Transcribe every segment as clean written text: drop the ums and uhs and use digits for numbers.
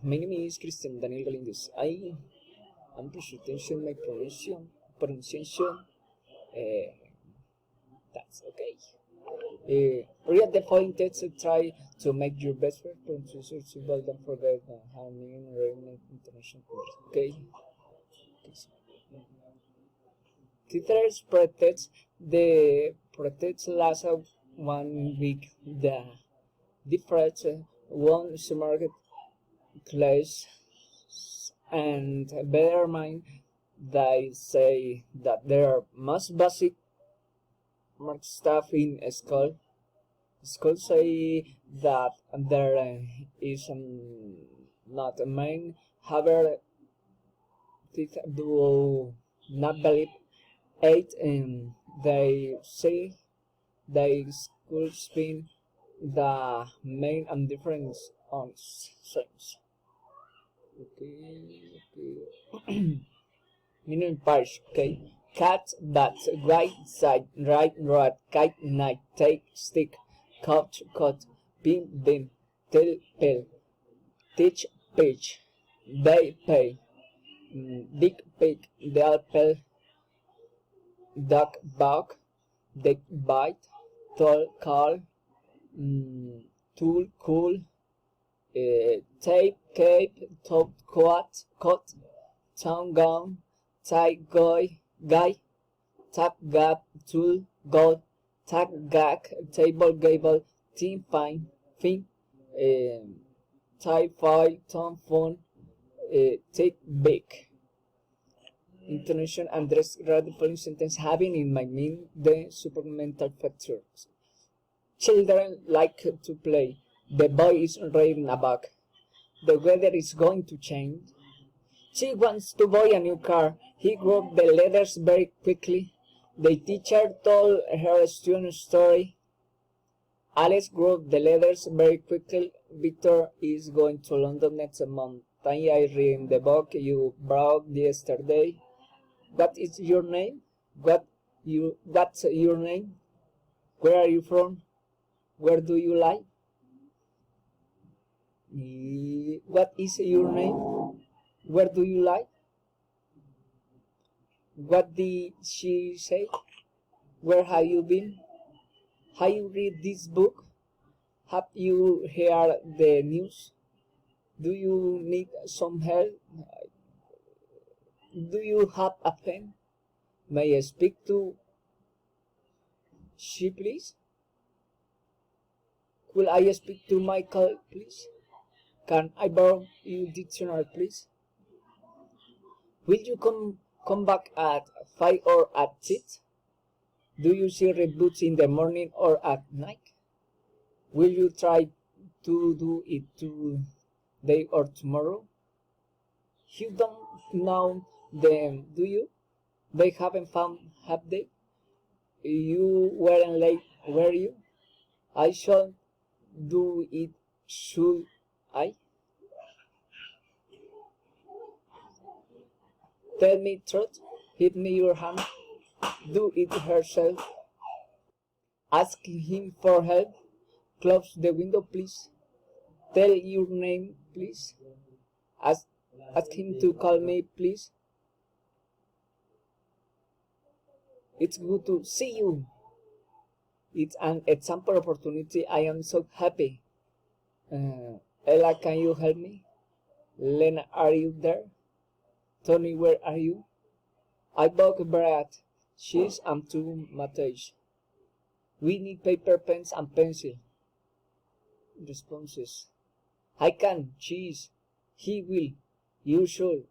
My name is Christian Daniel Galindez. I am presentation my pronunciation. That's okay. Read the following text and try to make your best for pronunciation. But don't forget how many international words. Okay. Teachers protects the protects last 1 week. The different one market class and bear mind they say that there are most basic stuff in school. School say that there is not a main. However, do not believe it, and they say they school spin the main and difference on things. Okay. Meaning parts, okay. Cat, bat, right side, right, kite, night, take, stick, cut, beam, tail, pill, teach, pitch, bay, pay, big, pig, del, pill, duck, buck, dick, bite, tall, call, tool, cool, tape, cape, top, cut, town, gown, tie, guy, tap, gap, tool, god, tag, gag, table, gable, team, fine, fin, tie, file, tom, phone, take, big. Intonation and dress read the following sentence having in my mind the supplemental factors. Children like to play. The boy is reading a book. The weather is going to change. She wants to buy a new car. He wrote the letters very quickly. The teacher told her student story. Alice wrote the letters very quickly. Victor is going to London next month. I read the book you brought yesterday. What is your name? What's your name? Where are you from? Where do you live? What is your name? Where do you live? What did she say? Where have you been? Have you read this book? Have you heard the news? Do you need some help? Do you have a pen? May I speak to she, please? Will I speak to Michael, please? Can I borrow your dictionary, please? Will you come back at 5 or at 6? Do you see red boots in the morning or at night? Will you try to do it today or tomorrow? You don't know them, do you? They haven't found, have they? You weren't late, were you? I shall do it, should I? Tell me truth, hit me your hand, do it herself. Ask him for help, close the window please. Tell your name please. Ask him to call me please. It's good to see you. It's an example opportunity. I am so happy. Ella, can you help me? Lena, are you there? Tony, where are you? I bought bread, cheese, and 2 tomatoes. We need paper, pens, and pencil. Responses. I can, cheese. He will. You should.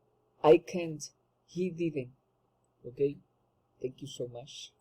I can't. He didn't. Okay? Thank you so much.